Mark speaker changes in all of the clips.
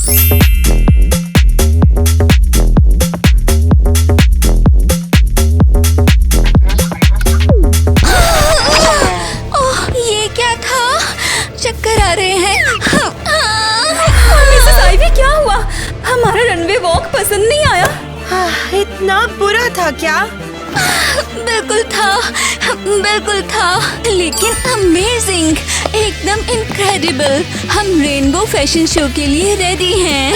Speaker 1: ये क्या था? चक्कर आ रहे हैं।
Speaker 2: मिसेस आइवी, क्या हुआ? हमारा रनवे वॉक पसंद नहीं आया?
Speaker 3: इतना बुरा था क्या?
Speaker 1: बिल्कुल था, लेकिन अमेजिंग, एकदम इनक्रेडिबल। हम रेनबो फैशन शो के लिए रेडी हैं।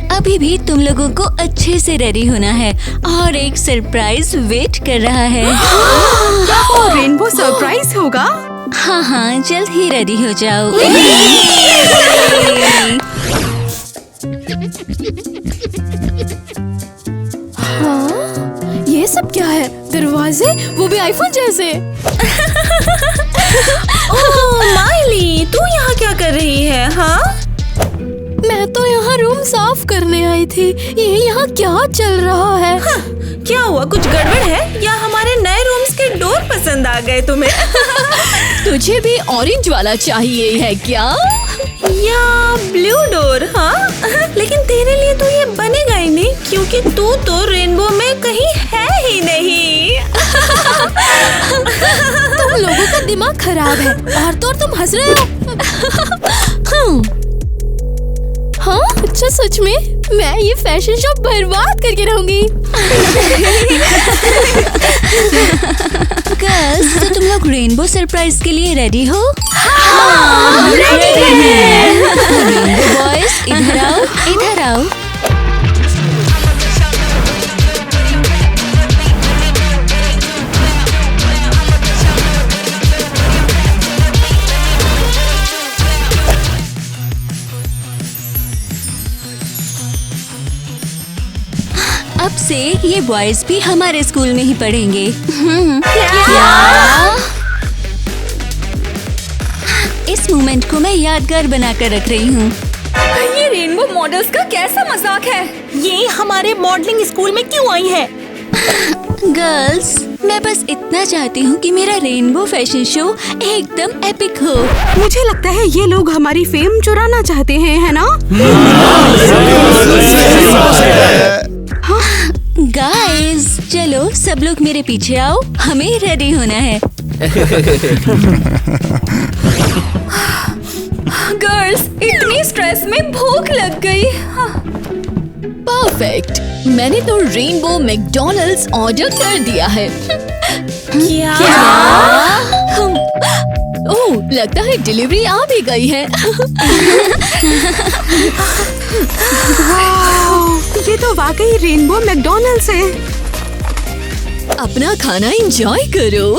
Speaker 1: अभी भी तुम लोगों को अच्छे से रेडी होना है और एक सरप्राइज वेट कर रहा है।
Speaker 3: रेनबो सरप्राइज होगा?
Speaker 1: हाँ, जल्द ही रेडी हो जाओ।
Speaker 2: ये सब क्या है? दरवाजे, वो भी आईफोन जैसे।
Speaker 3: ओह माइली, तू यहाँ क्या कर रही है? हाँ,
Speaker 2: मैं तो यहाँ रूम साफ करने आई थी। ये यहाँ क्या चल रहा है?
Speaker 3: क्या हुआ? कुछ गड़बड़ है या हमारे नए रूम्स के डोर पसंद आ गए तुम्हें?
Speaker 2: तुझे भी ऑरेंज वाला चाहिए है क्या?
Speaker 3: या ब्लू डोर? हाँ, लेकिन तेरे लिए तो ये बनेगा ही नहीं, क्योंकि तू तो रेनबो में कहीं है ही नहीं।
Speaker 2: तुम लोगों का दिमाग खराब है और तो और तुम हंस रहे हो। हाँ, अच्छा सच में मैं ये फैशन शो बर्बाद करके रहूंगी।
Speaker 1: गर्ल्स, तो तुम लोग रेनबो सरप्राइज के लिए रेडी हो?
Speaker 3: हाँ, रेडी हैं।
Speaker 1: रेनबो बॉयज, इधर आओ। अब से ये बॉयज भी हमारे स्कूल में ही पढ़ेंगे। क्या? इस मोमेंट को मैं यादगार बनाकर रख रही हूँ।
Speaker 2: ये रेनबो मॉडल्स का कैसा मजाक है?
Speaker 3: ये हमारे मॉडलिंग स्कूल में क्यों आई है?
Speaker 1: गर्ल्स, मैं बस इतना चाहती हूँ कि मेरा रेनबो फैशन शो एकदम एपिक हो।
Speaker 3: मुझे लगता है ये लोग हमारी फेम चुराना चाहते हैं, है ना?
Speaker 1: गाइस, चलो सब लोग मेरे पीछे आओ, हमें रेडी होना है।
Speaker 2: गर्ल्स, इतनी स्ट्रेस में भूख लग गई। परफेक्ट, मैंने तो रेनबो मैकडॉनल्ड्स ऑर्डर कर दिया है।
Speaker 3: क्या?
Speaker 2: ओह, लगता है डिलीवरी आ भी गई है।
Speaker 3: ये तो वाकई रेनबो मैकडॉनल्ड्स है।
Speaker 2: अपना खाना एंजॉय करो।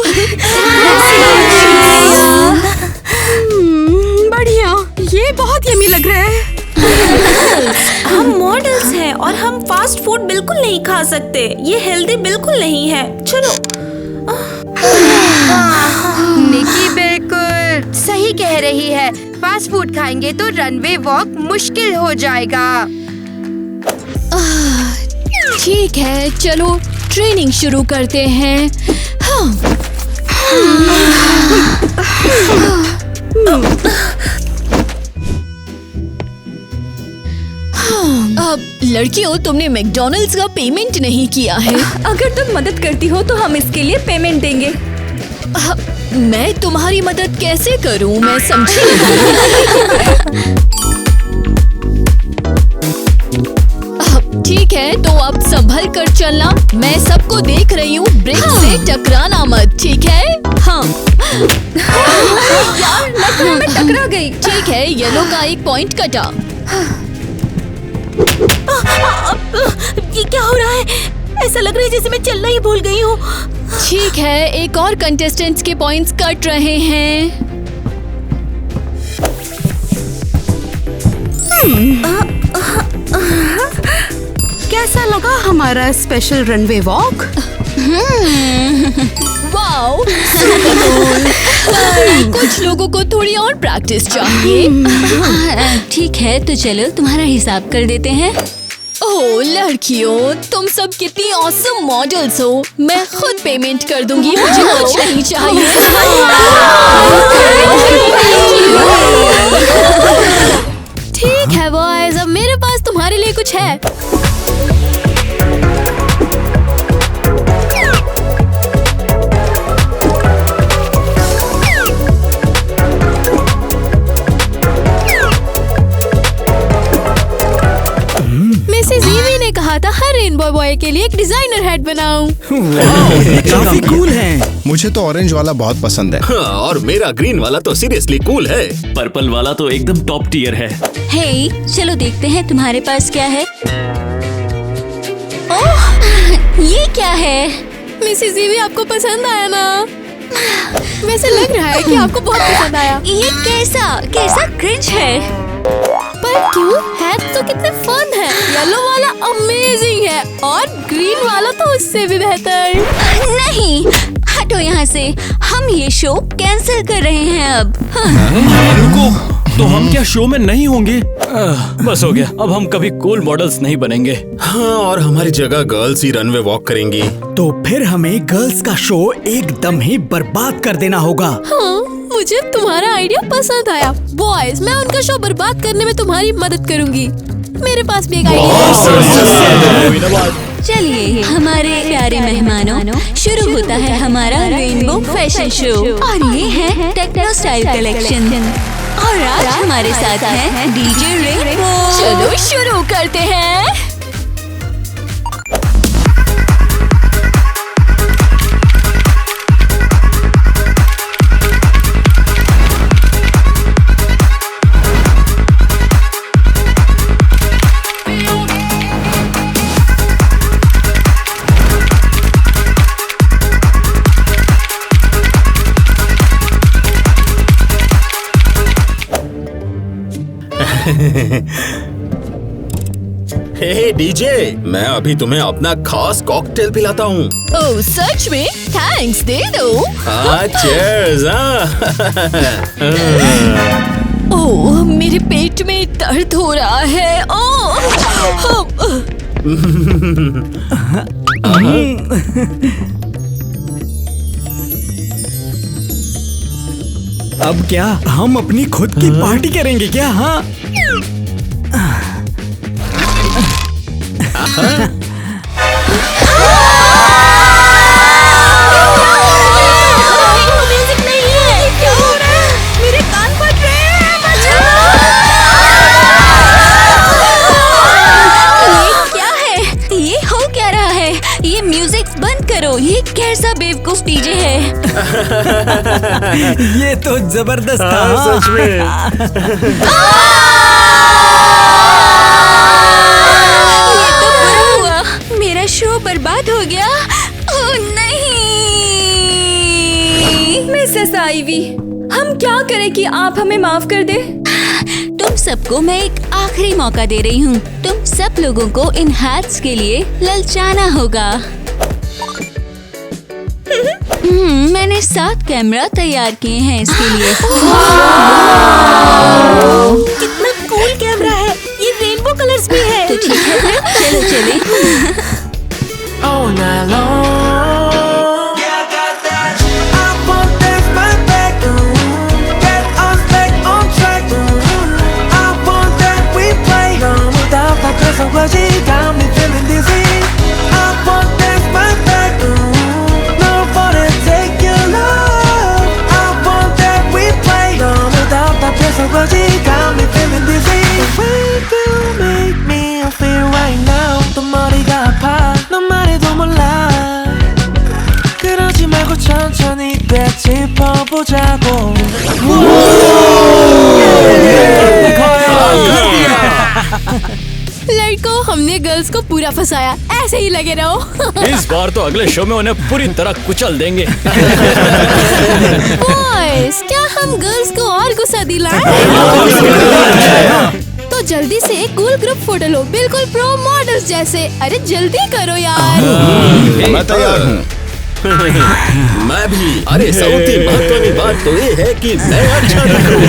Speaker 3: बढ़िया, ये बहुत यम्मी लग रहा है। हम मॉडल्स हैं और हम फास्ट फूड बिल्कुल नहीं खा सकते। ये हेल्दी बिल्कुल नहीं है। चलो।
Speaker 4: निकी बिल्कुल सही कह रही है। फास्ट फूड खाएंगे तो रनवे वॉक मुश्किल हो जाएगा।
Speaker 2: ठीक है, चलो ट्रेनिंग शुरू करते हैं। अब लड़कियों, तुमने मैकडॉनल्ड्स का पेमेंट नहीं किया है।
Speaker 5: अगर तुम मदद करती हो तो हम इसके लिए पेमेंट देंगे।
Speaker 2: मैं तुम्हारी मदद कैसे करूं? मैं समझी नहीं। ठीक है, तो अब संभल कर चलना। मैं सबको देख रही हूँ, ब्रेक से टकराना मत, ठीक है? हाँ।
Speaker 5: यार, लगता मैं टकरा गई।
Speaker 2: ठीक है, येलो का एक पॉइंट कटा।
Speaker 3: ये क्या हो रहा है? ऐसा लग रहा है जैसे मैं चलना ही भूल गई हूँ।
Speaker 2: ठीक है, एक और कंटेस्टेंट्स के पॉइंट्स कट रहे हैं।
Speaker 3: कैसा लगा हमारा special runway walk?
Speaker 2: Wow, super cool. पर कुछ लोगों को थोड़ी और प्रैक्टिस चाहिए।
Speaker 1: ठीक है, तो चलो तुम्हारा हिसाब कर देते हैं।
Speaker 2: ओह ओह लड़कियों, तुम सब कितनी ऑसम मॉडल्स हो। मैं खुद पेमेंट कर दूंगी, मुझे कुछ नहीं चाहिए। ठीक है बॉयज, अब मेरे पास तुम्हारे लिए कुछ है। मिसेस ईवी ने कहा था हर रेनबो बॉय के लिए एक डिजाइनर हैट बनाऊं।
Speaker 6: काफी कूल है। मुझे तो ऑरेंज वाला बहुत पसंद है।
Speaker 7: हाँ, और मेरा ग्रीन वाला तो सीरियसली कूल है।
Speaker 8: पर्पल वाला तो एकदम टॉप टियर है।
Speaker 1: हे, चलो देखते हैं तुम्हारे पास क्या है। ओह, ये क्या है?
Speaker 2: मिसेस ईवी, आपको पसंद आया ना? वैसे लग रहा है कि आपको बहुत पसंद आया।
Speaker 1: ये कैसा क्रिंज है?
Speaker 2: पर क्यों? हैट तो कितने फन है। येलो वाला अमेजिंग है और ग्रीन वाला तो उससे भी बेहतर।
Speaker 1: नहीं, हटो यहाँ से। हम ये शो कैंसिल कर रहे हैं अब।
Speaker 8: रुको, तो हम क्या शो में नहीं होंगे? बस हो गया, अब हम कभी कूल मॉडल्स नहीं बनेंगे।
Speaker 7: हाँ, और हमारी जगह गर्ल्स ही रनवे वॉक करेंगी।
Speaker 6: तो फिर हमें गर्ल्स का शो एकदम ही बर्बाद कर देना होगा।
Speaker 2: हाँ, मुझे तुम्हारा आइडिया पसंद आया। बॉयज, मैं उनका शो बर्बाद करने में तुम्हारी मदद करूंगी। मेरे पास भी एक आइडिया है।
Speaker 1: चलिए हमारे प्यारे मेहमानों, शुरू होता है हमारा रेनबो फैशन शो। और ये है टेक्नो स्टाइल कलेक्शन। और आज हमारे साथ है डीजे रेनबो।
Speaker 2: चलो शुरू करते हैं।
Speaker 7: हे डीजे, मैं अभी तुम्हें अपना खास कॉकटेल पिलाता हूँ।
Speaker 2: ओह सच में? थैंक्स, दे दो।
Speaker 7: चीयर्स।
Speaker 2: ओह, मेरे पेट में दर्द हो रहा है।
Speaker 6: अब क्या हम अपनी खुद की पार्टी करेंगे क्या? हाँ,
Speaker 3: म्यूजिक नहीं है। क्या हो रहा है? मेरे कान फट रहे हैं।
Speaker 1: ये क्या है? ये हो क्या रहा है? ये म्यूजिक बंद करो। ये कैसा बेवकूफ डीजे है?
Speaker 6: ये तो जबरदस्त था।
Speaker 7: सच में।
Speaker 1: मेरा शो बर्बाद हो गया। ओह नहीं।
Speaker 5: मिसेस आईवी, हम क्या करें कि आप हमें माफ कर दे?
Speaker 1: तुम सबको मैं एक आखिरी मौका दे रही हूँ। तुम सब लोगों को इन हैट्स के लिए ललचाना होगा। मैंने 7 कैमरा तैयार किए हैं इसके लिए।
Speaker 3: कितना कूल कैमरा है। ये रेनबो कलर्स भी है।
Speaker 1: तो ठीक है फिर, चलो चले।
Speaker 9: 천천히 짚어보자고.
Speaker 2: लड़कों, हमने गर्ल्स को पूरा फंसाया। ऐसे ही लगे रहो।
Speaker 8: इस बार तो अगले शो में उन्हें पूरी तरह कुचल देंगे।
Speaker 2: बॉयज, क्या हम गर्ल्स को और गुस्सा दिलाएं? तो जल्दी से एक कूल ग्रुप फोटो लो, बिल्कुल प्रो मॉडल्स जैसे। अरे जल्दी करो यार।
Speaker 6: मैं तैयार हूँ।
Speaker 7: मैं भी। अरे सौती महत्वनी बात तो ये है कि मैं अच्छा दिखूं।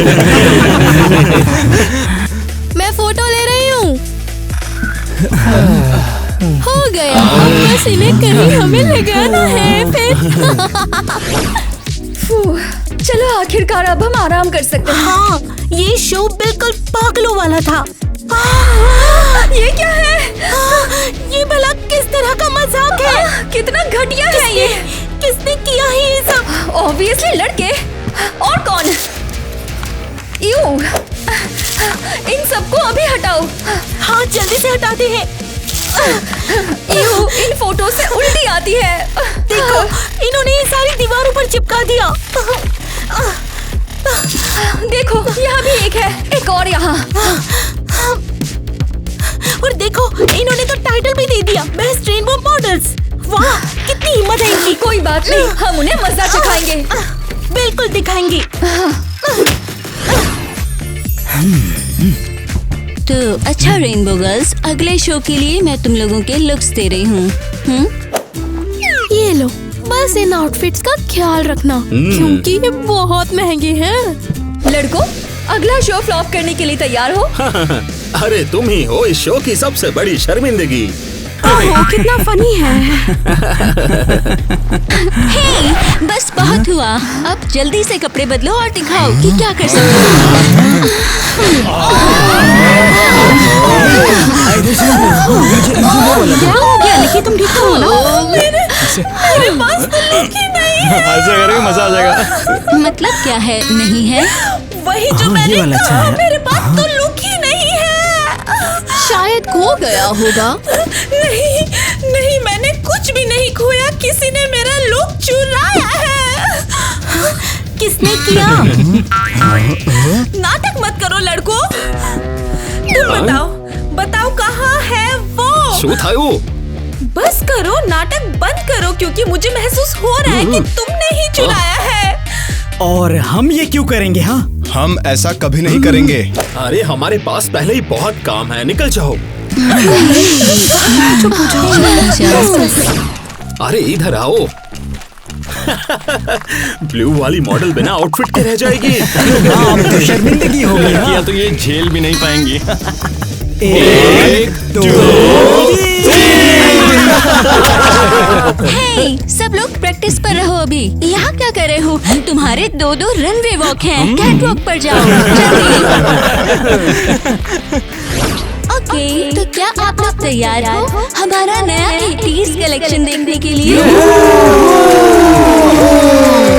Speaker 2: मैं फोटो ले रही हूँ। हो गया, बस इन्हें कहीं हमें लगाना है फिर।
Speaker 5: चलो आखिरकार अब हम आराम कर सकते हैं।
Speaker 3: हाँ, ये शो बिल्कुल पागलों वाला था।
Speaker 5: ये क्या है?
Speaker 3: ये भला किस तरह का मजाक है?
Speaker 5: कितना घटिया है ये।
Speaker 3: किसने किया है ये सब?
Speaker 5: ऑब्वियसली लड़के। और कौन? यू। इन सबको अभी हटाओ।
Speaker 3: हाँ, जल्दी से हटाते हैं।
Speaker 5: यू, इन फोटो से उल्टी आती है।
Speaker 3: देखो, इन्होंने ये सारी दीवारों पर चिपका दिया।
Speaker 5: देखो, यहाँ भी एक है, एक और यहाँ।
Speaker 3: और देखो, इन्होंने तो टाइटल भी दे दिया, बेस्ट रेनबो मॉडल्स। वाह, कितनी हिम्मत है इनकी।
Speaker 5: कोई बात नहीं, हम उन्हें मजा चखाएंगे।
Speaker 3: बिल्कुल दिखाएंगे।
Speaker 1: तो अच्छा रेनबो गर्ल्स, अगले शो के लिए मैं तुम लोगों के लुक्स दे रही हूँ।
Speaker 2: ये लो, बस इन आउटफिट्स का ख्याल रखना क्योंकि ये बहुत महंगे हैं।
Speaker 5: लड़कों, अगला शो फ्लॉप करने के लिए तैयार हो?
Speaker 7: अरे तुम ही हो इस शो की सबसे बड़ी शर्मिंदगी।
Speaker 3: ओह, कितना फनी है।
Speaker 1: हे, बस बहुत हुआ। अब जल्दी से कपड़े बदलो और दिखाओ कि क्या कर सकते हो।
Speaker 3: क्या हो गया? लेकिन तुम ठीक हो ना? मेरे पास तो लुक ही नहीं है।
Speaker 8: ऐसा करेंगे मजा आ जाएगा।
Speaker 1: मतलब क्या है? नहीं है?
Speaker 3: वही जो मैंने कहा, मेरे पास तो लुक ही नहीं है।
Speaker 2: शायद खो गया होगा।
Speaker 3: नहीं, नहीं, मैंने कुछ भी नहीं खोया। किसी ने मेरा लुक चुराया है। किसने किया? नाटक मत करो लड़कों। तुम बताओ, बताओ कहाँ है वो?
Speaker 7: शो था वो।
Speaker 3: बस करो, नाटक बंद करो, क्योंकि मुझे महसूस हो रहा है कि तुमने ही चुराया है।
Speaker 6: और हम ये क्यों करेंगे? हाँ,
Speaker 10: हम ऐसा कभी नहीं करेंगे।
Speaker 7: अरे हमारे पास पहले ही बहुत काम है, निकल जाओ। अरे इधर आओ। ब्लू वाली मॉडल बिना आउटफिट के रह जाएगी।
Speaker 6: अब तो शर्मिंदगी हो गई।
Speaker 8: लड़कियां तो ये झेल भी नहीं पाएंगी।
Speaker 6: 1, 2, 3।
Speaker 1: हे, सब लोग प्रैक्टिस पर रहो अभी। यहाँ क्या कर रहे हो? तुम्हारे 2-2 रनवे वॉक हैं। कैट वॉक पर जाओ जल्दी। ओके, तो क्या आप लोग तैयार हो हमारा नया 80s कलेक्शन देखने के लिए?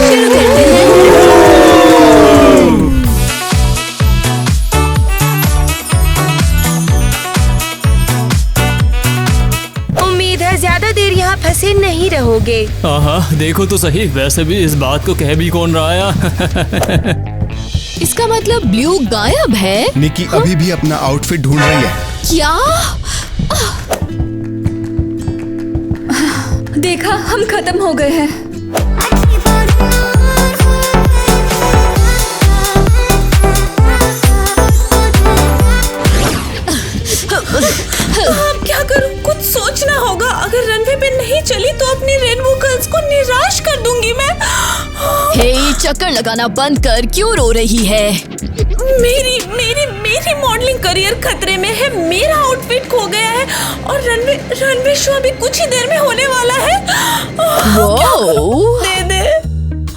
Speaker 1: शुरू करते हैं।
Speaker 4: उम्मीद है ज्यादा देर यहाँ फंसे नहीं रहोगे।
Speaker 8: हाँ, देखो तो सही। वैसे भी इस बात को कह भी कौन रहा है?
Speaker 2: इसका मतलब ब्लू गायब है?
Speaker 10: निकी अभी भी अपना आउटफिट ढूंढ रही है।
Speaker 2: क्या?
Speaker 5: देखा, हम खत्म हो गए हैं।
Speaker 3: अब क्या करूं? कुछ सोचना होगा। अगर रनवे पे नहीं चली तो अपनी रेनबो गर्ल्स को निराश कर दूंगी मैं।
Speaker 2: हे, चक्कर लगाना बंद कर। क्यों रो रही है?
Speaker 3: मेरी मेरी मेरी मॉडलिंग करियर खतरे में है। मेरा आउटफिट खो गया है और रनवे शो अभी कुछ ही देर में होने वाला है।
Speaker 2: वो
Speaker 3: दे दे।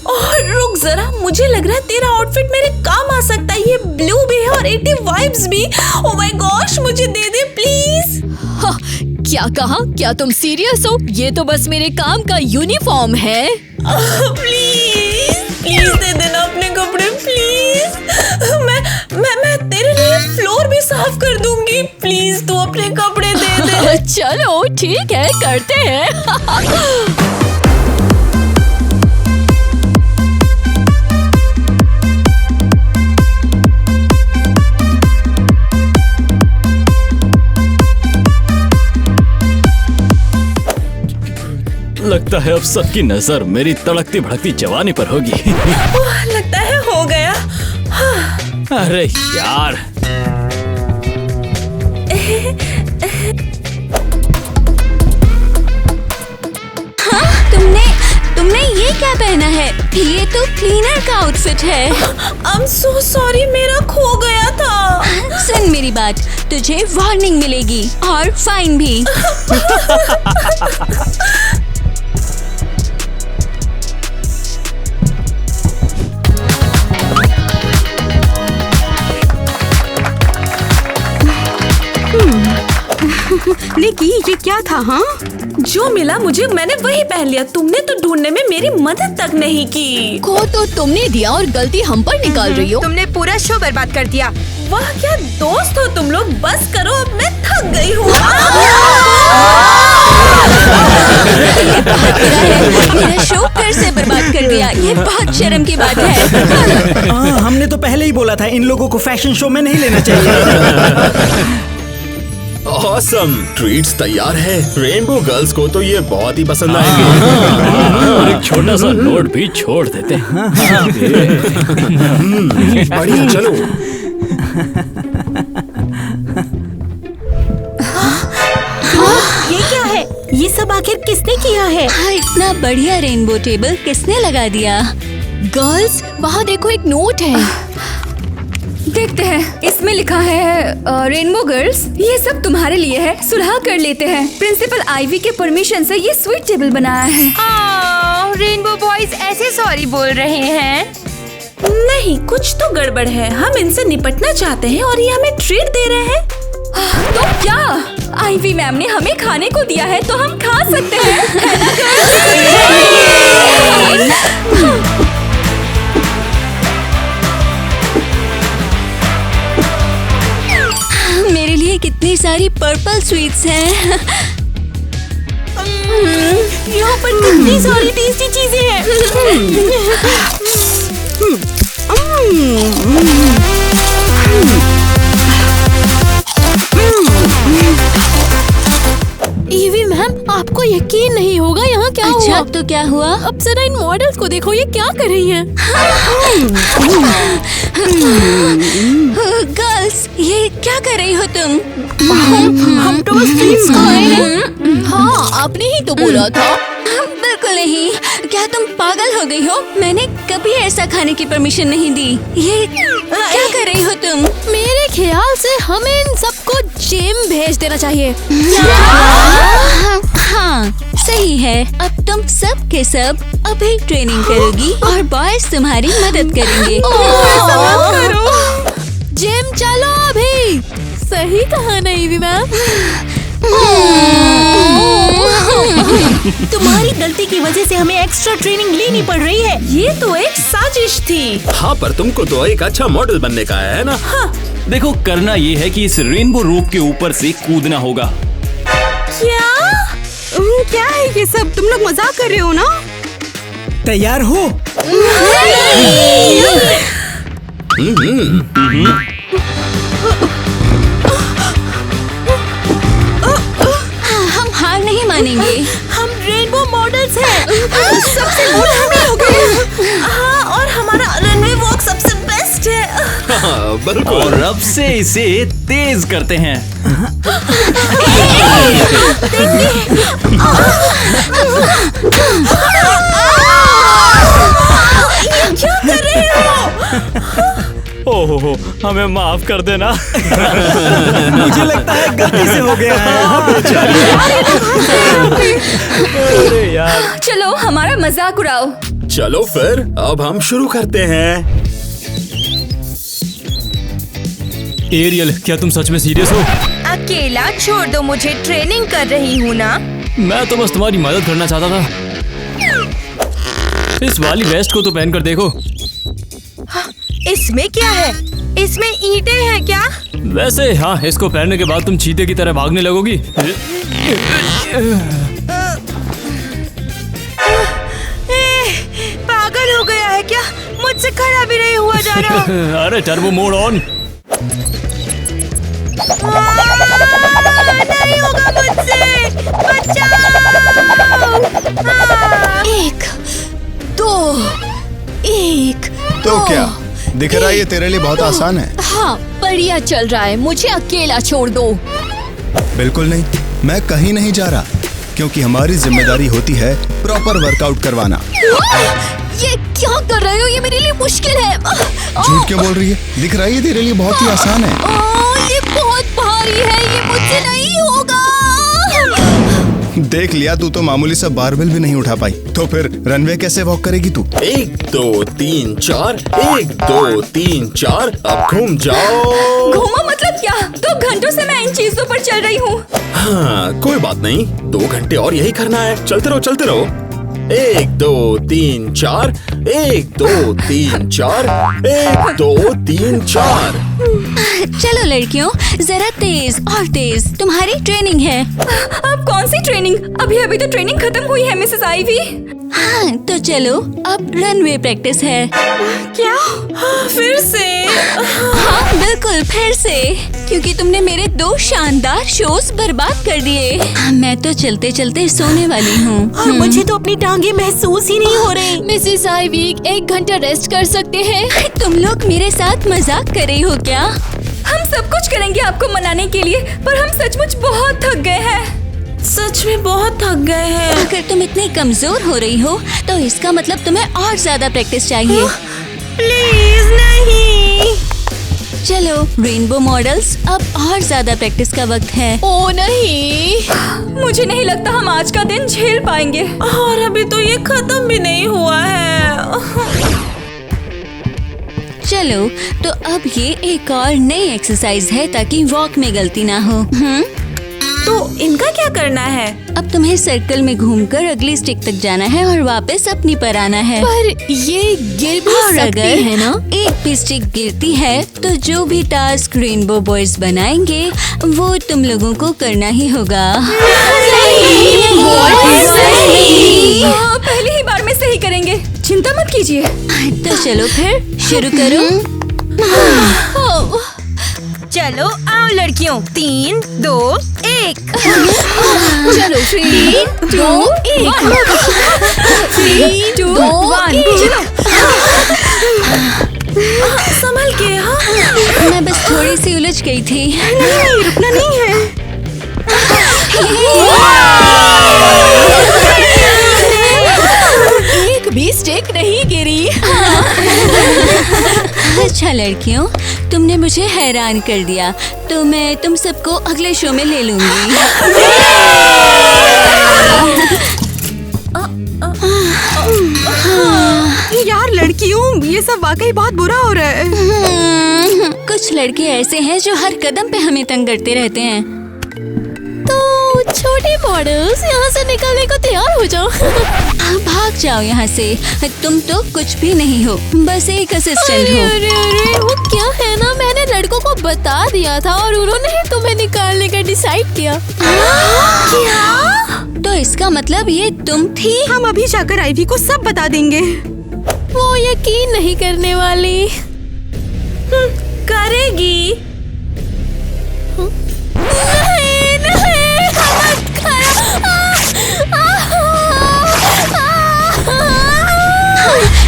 Speaker 3: और रुक जरा, मुझे लग रहा है तेरा आउटफिट मेरे काम आ सकता है। ये ब्लू भी है और 80 वाइब्स भी। ओह माय गॉश, मुझे दे दे प्लीज।
Speaker 2: क्या कहा? क्या तुम सीरियस हो? ये तो बस मेरे काम का यूनिफॉर्म है।
Speaker 3: प्लीज प्लीज दे देना अपने कपड़े प्लीज। मैं तेरे लिए फ्लोर भी साफ कर दूंगी। प्लीज तू अपने कपड़े दे दे।
Speaker 2: चलो ठीक है, करते हैं।
Speaker 8: लगता है अब सबकी नजर मेरी तड़कती भड़कती जवानी पर होगी।
Speaker 3: लगता है हो गया।
Speaker 8: अरे यार,
Speaker 1: तुमने ये क्या पहना है? ये तो क्लीनर का आउटफिट है।
Speaker 3: I'm so sorry, मेरा खो गया था।
Speaker 1: सुन मेरी बात, तुझे वार्निंग मिलेगी और फाइन भी।
Speaker 5: निकी, ये क्या था? हाँ,
Speaker 3: जो मिला मुझे मैंने वही पहन लिया। तुमने तो ढूंढने में मेरी मदद तक नहीं की।
Speaker 2: को तो तुमने दिया और गलती हम पर निकाल रही हो।
Speaker 4: तुमने पूरा शो बर्बाद कर दिया।
Speaker 3: वाह क्या दोस्त हो तुम लोग। बस करो, अब मैं थक गई हूँ।
Speaker 1: मेरा शो फिर से बर्बाद कर दिया। ये बहुत शर्म की बात है।
Speaker 6: हमने तो पहले ही बोला था इन लोगों को फैशन शो में नहीं लेना चाहिए।
Speaker 7: ऑसम, ट्रीट्स तैयार है। रेनबो गर्ल्स को तो ये बहुत ही पसंद आएंगे।
Speaker 8: और एक छोटा सा नोट भी छोड़ देते हैं।
Speaker 7: बढ़िया, चलो।
Speaker 5: ये क्या है? ये सब आखिर किसने किया है?
Speaker 1: इतना बढ़िया रेनबो टेबल किसने लगा दिया?
Speaker 2: गर्ल्स, वहाँ देखो एक नोट है।
Speaker 5: देखते हैं, इसमें लिखा है रेनबो गर्ल्स, ये सब तुम्हारे लिए है। सुलह कर लेते हैं। प्रिंसिपल आईवी के परमिशन से ये स्वीट टेबल बनाया है।
Speaker 4: रेनबो बॉयज ऐसे सॉरी बोल रहे हैं।
Speaker 3: नहीं, कुछ तो गड़बड़ है। हम इनसे निपटना चाहते हैं और ये हमें ट्रीट दे रहे हैं।
Speaker 5: तो क्या? आईवी मैम ने हमें खाने को दिया है तो हम खा सकते हैं, है ना गर्ल्स?
Speaker 1: मेरे लिए कितनी सारी पर्पल स्वीट्स हैं।
Speaker 5: यहाँ पर कितनी सारी टेस्टी चीजें हैं। ईवी मैम, आपको यकीन नहीं होगा यहाँ क्या हुआ।
Speaker 1: अच्छा, तो क्या हुआ?
Speaker 2: अब जरा इन मॉडल्स को देखो, ये क्या कर रही हैं?
Speaker 1: गर्ल्स, ये क्या कर रही हो तुम?
Speaker 2: हम टोस्ट स्वीट्स खाए हैं। हाँ, आपने ही तो बोला था।
Speaker 1: बिल्कुल नहीं। क्या तुम पागल हो गई हो? मैंने कभी ऐसा खाने की परमिशन नहीं दी। ये क्या कर रही हो तुम?
Speaker 2: मेरे ख्याल से हमें इन सबको जिम भेज देना चाहिए।
Speaker 1: हाँ, सही है। अब तुम सब के सब अभी ट्रेनिंग करोगी और बॉयज तुम्हारी मदद करेंगे।
Speaker 2: जिम चलो अभी। सही कहा ना ईवी मैम।
Speaker 5: तुम्हारी गलती की वजह से हमें एक्स्ट्रा ट्रेनिंग लेनी पड़ रही है।
Speaker 3: ये तो एक साजिश थी।
Speaker 7: हाँ, पर तुमको तो एक अच्छा मॉडल बनने का है ना?
Speaker 3: हाँ।
Speaker 8: देखो, करना ये है कि इस रेनबो रोप के ऊपर से कूदना होगा।
Speaker 5: क्या है ये सब? तुम लोग मजाक कर रहे हो ना?
Speaker 6: तैयार हो?
Speaker 1: हम हार नहीं मानेंगे।
Speaker 3: हम रेनबो मॉडल्स हैं। सबसे बूढ़े हम ही हो गए। हाँ, और हमारा रनवे वॉक सबसे बेस्ट है।
Speaker 7: हाँ, बिल्कुल।
Speaker 8: और अब से इसे तेज करते हैं।
Speaker 3: ये क्या कर रहे हो?
Speaker 8: ओहो, हमें माफ कर देना।
Speaker 6: मुझे लगता है गलती से हो गया है।
Speaker 8: अरे यार,
Speaker 5: चलो हमारा मजाक उड़ाओ।
Speaker 7: चलो फिर, अब हम शुरू करते हैं।
Speaker 8: एरियल, क्या तुम सच में सीरियस हो?
Speaker 4: अकेला छोड़ दो मुझे, ट्रेनिंग कर रही हूँ ना।
Speaker 8: मैं तो बस तुम्हारी मदद करना चाहता था। इस वाली वेस्ट को तो पहन कर देखो।
Speaker 4: इसमें क्या है? इसमें ईंटें हैं क्या?
Speaker 8: वैसे हाँ, इसको पहनने के बाद तुम चीते की तरह भागने लगोगी।
Speaker 4: पागल हो गया है क्या? मुझसे खड़ा भी नहीं हुआ जा रहा।
Speaker 8: अरे टर्बो मोड ऑन।
Speaker 4: नहीं होगा मुझसे, बचाओ।
Speaker 2: 1 2 1
Speaker 10: तो क्या दिख रहा है? ये तेरे लिए बहुत आसान है।
Speaker 2: हाँ, बढ़िया चल रहा है। मुझे अकेला छोड़ दो।
Speaker 10: बिल्कुल नहीं, मैं कहीं नहीं जा रहा, क्योंकि हमारी जिम्मेदारी होती है प्रॉपर वर्कआउट करवाना।
Speaker 2: ये क्या कर रहे हो? ये मेरे लिए मुश्किल है।
Speaker 10: झूठ क्यों बोल रही है? दिख रहा है ये तेरे लिए बहुत ही आसान है।
Speaker 2: ये बहुत भारी है, ये मुझसे नहीं होगा।
Speaker 10: देख लिया, तू तो मामूली सा बारबेल भी नहीं उठा पाई, तो फिर रनवे कैसे वॉक करेगी तू?
Speaker 7: 1 2 3 4 1 2 3 4 अब घूम जाओ।
Speaker 5: घूमो मतलब क्या? 2 घंटों से मैं इन चीजों पर चल रही हूँ।
Speaker 7: हाँ, कोई बात नहीं, 2 घंटे और यही करना है। चलते रहो चलते रहो। 1 2 3 4 1 2 3 4 1 2 3 4।
Speaker 1: चलो लड़कियों, जरा तेज और तेज, तुम्हारी ट्रेनिंग है।
Speaker 5: अब कौन सी ट्रेनिंग? अभी तो ट्रेनिंग खत्म हुई है मिसेस आईवी।
Speaker 1: हाँ तो चलो, अब रनवे प्रैक्टिस है।
Speaker 5: क्या?
Speaker 3: फिर से?
Speaker 1: हाँ बिल्कुल फिर से, क्योंकि तुमने मेरे 2 शानदार शोज बर्बाद कर दिए। मैं तो चलते चलते सोने वाली हूँ।
Speaker 3: और मुझे तो अपनी टांगे महसूस ही नहीं हो रही।
Speaker 2: मिसेस आईवी, 1 घंटा रेस्ट कर सकते हैं?
Speaker 1: तुम लोग मेरे साथ मजाक कर रही हो क्या?
Speaker 5: हम सब कुछ करेंगे आपको मनाने के लिए, पर हम सचमुच बहुत थक गए हैं।
Speaker 3: सच में बहुत थक गए हैं।
Speaker 1: अगर तुम इतनी कमजोर हो रही हो तो इसका मतलब तुम्हें और ज्यादा प्रैक्टिस चाहिए।
Speaker 3: प्लीज नहीं।
Speaker 1: चलो रेनबो मॉडल्स, अब और ज्यादा प्रैक्टिस का वक्त है।
Speaker 2: ओ नहीं,
Speaker 5: मुझे नहीं लगता हम आज का दिन झेल पाएंगे।
Speaker 3: और अभी तो ये खत्म भी नहीं हुआ है।
Speaker 1: चलो तो अब ये एक और नई एक्सरसाइज है ताकि वॉक में गलती ना हो।
Speaker 3: तो इनका क्या करना है?
Speaker 1: अब तुम्हें सर्कल में घूमकर अगली स्टिक तक जाना है और वापस अपनी पर आना है।
Speaker 2: पर ये गिर भी
Speaker 1: और
Speaker 2: सकती
Speaker 1: अगर
Speaker 2: है ना?
Speaker 1: एक भी स्टिक गिरती है तो जो भी टास्क रेनबो बॉयज बनाएंगे वो तुम लोगों को करना ही होगा।
Speaker 5: पहली ही बार में सही करेंगे, चिंता मत कीजिए।
Speaker 1: तो चलो फिर शुरू करो।
Speaker 4: चलो आओ लड़कियों, 3 2 1।
Speaker 2: चलो 3 2 1 3 2 1 चलो।
Speaker 3: संभल के। हाँ
Speaker 1: मैं बस थोड़ी सी उलझ गई थी।
Speaker 3: नहीं, रुकना नहीं है।
Speaker 2: एक भी स्टिक नहीं गिरी।
Speaker 1: अच्छा लड़कियों, तुमने मुझे हैरान कर दिया, तो मैं तुम सबको अगले शो में ले लूंगी।
Speaker 3: यार लड़कियों, ये सब वाकई बहुत बुरा हो रहा है।
Speaker 1: कुछ लड़के ऐसे हैं जो हर कदम पे हमें तंग करते रहते हैं।
Speaker 2: तो छोटे मॉडल्स यहाँ से निकलने को तैयार हो जाओ।
Speaker 1: भाग जाओ यहाँ से, तुम तो कुछ भी नहीं हो, बस एक असिस्टेंट हो।
Speaker 2: अरे अरे, वो क्या है ना, मैंने लड़कों को बता दिया था और उन्होंने ही तुम्हें निकालने का डिसाइड किया।
Speaker 1: क्या? तो इसका मतलब ये तुम थी?
Speaker 3: हम अभी जाकर आईवी को सब बता देंगे।
Speaker 2: वो यकीन नहीं करने वाली।
Speaker 3: करेगी।
Speaker 2: नहीं नहीं, मत करो।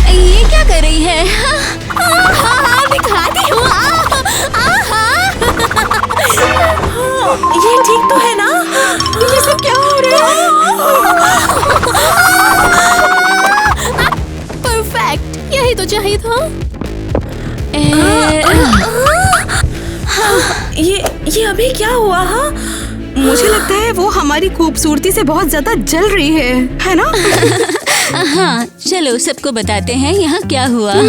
Speaker 1: ये क्या कर रही है?
Speaker 2: दिखाती हूँ।
Speaker 3: ये ठीक तो है ना? ये सब क्या हो रहा है?
Speaker 2: परफेक्ट, यही तो चाहिए था।
Speaker 3: ये अभी क्या हुआ? हाँ, मुझे लगता है वो हमारी खूबसूरती से बहुत ज्यादा जल रही है ना?
Speaker 1: हाँ चलो सबको बताते हैं यहाँ क्या हुआ।
Speaker 5: तो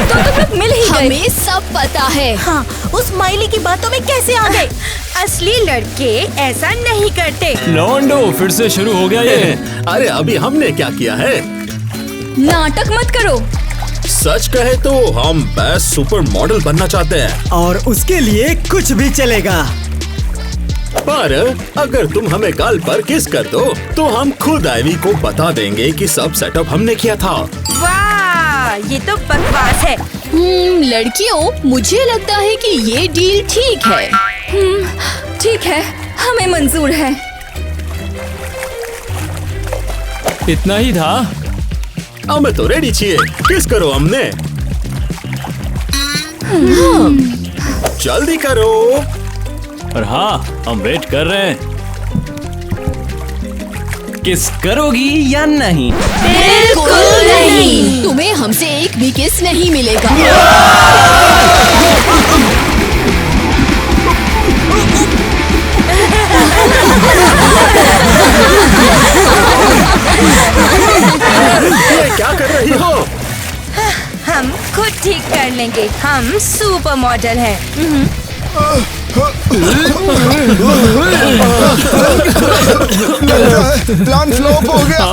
Speaker 5: तुम लोग मिल ही गए।
Speaker 2: हमें सब पता है।
Speaker 3: हाँ, उस माइली की बातों में कैसे आ गए?
Speaker 4: असली लड़के ऐसा नहीं करते।
Speaker 8: लॉन्डो फिर से शुरू हो गया ये।
Speaker 7: अरे अभी हमने क्या किया है?
Speaker 5: नाटक मत करो।
Speaker 7: सच कहे तो हम बेस्ट सुपर मॉडल बनना चाहते हैं,
Speaker 6: और उसके लिए कुछ भी चलेगा।
Speaker 7: पर अगर तुम हमें गाल पर किस कर दो तो हम खुद आईवी को बता देंगे कि सब सेटअप हमने किया था।
Speaker 4: वाह, ये तो बकवास है।
Speaker 2: लड़कियों, मुझे लगता है कि ये डील ठीक है।
Speaker 5: ठीक है, हमें मंजूर है।
Speaker 8: इतना ही था।
Speaker 7: हमें तो रेडी छिए, किस करो हमने। जल्दी करो।
Speaker 8: और हाँ, हम वेट कर रहे हैं। किस करोगी या नहीं?
Speaker 2: बिल्कुल नहीं। तुम्हें हमसे एक भी किस नहीं मिलेगा।
Speaker 7: ये क्या कर रही हो?
Speaker 4: हम खुद ठीक कर लेंगे, हम सुपर मॉडल हैं।
Speaker 10: प्लान फ्लॉप हो गया।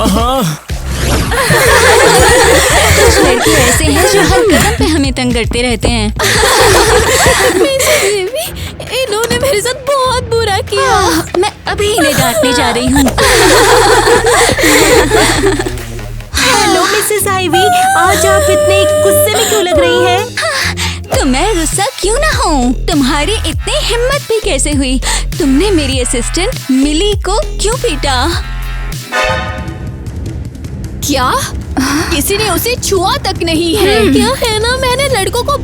Speaker 1: कुछ लड़के ऐसे हैं जो हर कदम पे हमें तंग करते रहते हैं।
Speaker 2: देवी, इन्होंने मेरे साथ बहुत बुरा किया।
Speaker 1: मैं अभी इन्हें डांटने जा रही हूँ।
Speaker 3: हेलो मिसेस आइवी, आज आप इतने गुस्से में क्यों लग रही हैं?
Speaker 1: तो मैं गुस्सा क्यों ना हूँ? तुम्हारी इतनी हिम्मत भी कैसे हुई? तुमने मेरी असिस्टेंट मिली को क्यों पीटा?
Speaker 2: क्या? किसी ने उसे छुआ तक नहीं है। क्या है ना, मैंने लड़कों को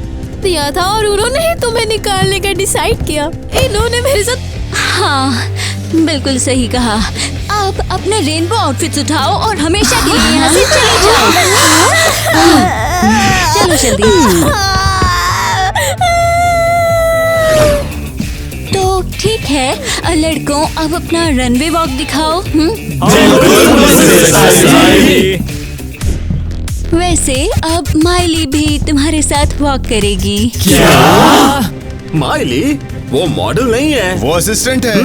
Speaker 2: दिया था और उन्होंने ही तुम्हें निकालने का डिसाइड किया। इन्होंने मेरे साथ।
Speaker 1: हाँ, बिल्कुल सही कहा। अब अपने रेनबो आउटफिट्स उठाओ और हमेशा के लिए यहाँ से चले जाओ। चलो जल्दी। तो ठीक है लड़कों, अब अपना रनवे वॉक दिखाओ। वैसे अब माइली भी तुम्हारे साथ वॉक करेगी।
Speaker 7: माइली? वो मॉडल नहीं है,
Speaker 10: वो असिस्टेंट है।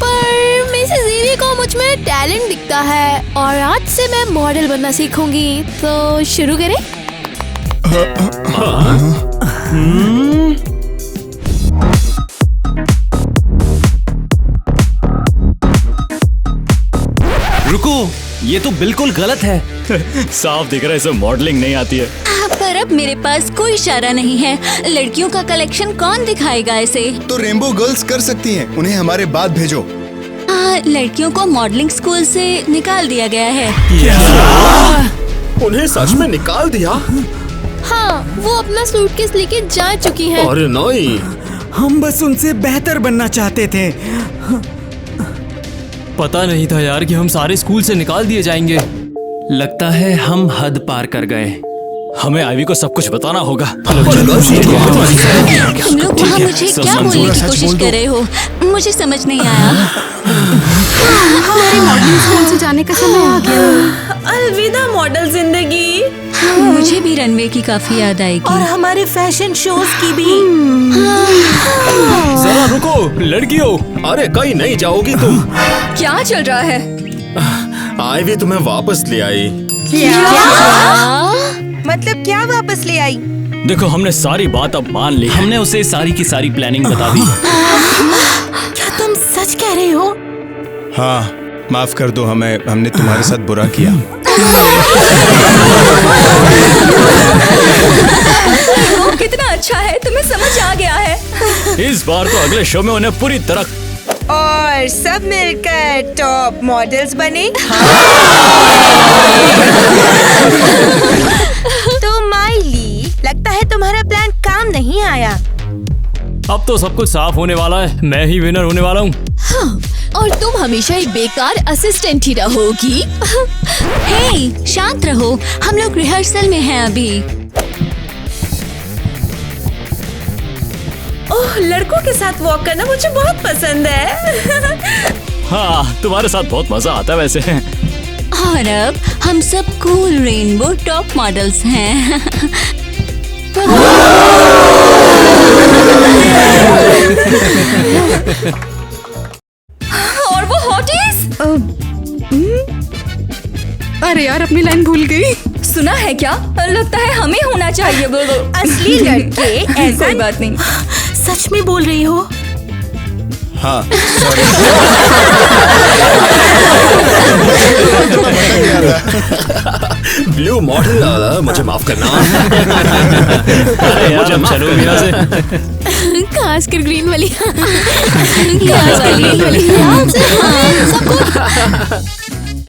Speaker 2: पर मिसेस ईवी को मुझ में टैलेंट दिखता है और आज से मैं मॉडल बनना सीखूंगी। तो शुरू करें?
Speaker 8: रुको, ये तो बिल्कुल गलत है। साफ दिख रहा है इसे मॉडलिंग नहीं आती है।
Speaker 1: पर अब मेरे पास कोई इशारा नहीं है। लड़कियों का कलेक्शन कौन दिखाएगा इसे?
Speaker 10: तो रेनबो गर्ल्स कर सकती हैं, उन्हें हमारे बाद भेजो।
Speaker 1: लड़कियों को मॉडलिंग स्कूल से निकाल दिया गया है।
Speaker 7: उन्हें सच में निकाल दिया?
Speaker 2: हाँ, वो अपना सूटकेस लेके जा चुकी हैं।
Speaker 7: अरे नहीं,
Speaker 6: हम बस उनसे बेहतर बनना चाहते थे।
Speaker 8: पता नहीं था यार कि हम सारे स्कूल से निकाल दिए जाएंगे। लगता है हम हद पार कर गए। हमें आइवी को सब कुछ बताना होगा।
Speaker 1: तुम लोग वहाँ मुझे क्या बोलने की कोशिश कर रहे हो? मुझे समझ नहीं आया।
Speaker 5: हमारे मॉडलिंग स्कूल से जाने का समय आ गया।
Speaker 3: अलविदा मॉडल जिंदगी।
Speaker 1: मुझे भी रनवे की काफी याद आएगी।
Speaker 3: और हमारे फैशन शोज की भी।
Speaker 8: जरा रुको लड़कियों।
Speaker 7: अरे कहीं नहीं जाओगी तुम।
Speaker 5: क्या चल रहा है?
Speaker 7: आइवी तुम्हें वापस ले आई।
Speaker 4: मतलब क्या वापस ले आई?
Speaker 8: देखो, हमने सारी बात अब मान ली। हमने उसे सारी की सारी प्लानिंग बता दी।
Speaker 3: क्या तुम सच कह रहे हो?
Speaker 10: हाँ, माफ कर दो हमें, हमने तुम्हारे साथ बुरा किया।
Speaker 5: वो कितना अच्छा है, तुम्हें समझ आ गया है।
Speaker 8: इस बार तो अगले शो में उन्हें पूरी तरह
Speaker 4: और सब मिलकर टॉप मॉडल्स बने। तो माइली, लगता है तुम्हारा प्लान काम नहीं आया।
Speaker 8: अब तो सब कुछ साफ होने वाला है। मैं ही विनर होने वाला हूँ।
Speaker 2: हाँ, और तुम हमेशा एक बेकार असिस्टेंट ही रहोगी।
Speaker 1: हे, शांत रहो, हम लोग रिहर्सल में हैं अभी।
Speaker 3: ओह, लड़कों के साथ वॉक करना मुझे बहुत पसंद है।
Speaker 8: हाँ, तुम्हारे साथ बहुत मजा आता है वैसे।
Speaker 1: और अब हम सब कूल रेनबो टॉप मॉडल्स हैं।
Speaker 5: और वो हॉटीज? अरे यार, अपनी लाइन भूल गई। सुना है क्या? लगता है हमें होना चाहिए।
Speaker 4: असली लड़के ऐसा
Speaker 5: कोई बात नहीं।
Speaker 3: सच में बोल रही हो?
Speaker 10: हाँ, सॉरी।
Speaker 7: ब्लू मॉडल, मुझे माफ करना।
Speaker 8: मुझे माफ चलो यहाँ से।
Speaker 2: खासकर ग्रीन वाली।
Speaker 1: ग्रीन वाली।
Speaker 2: सबको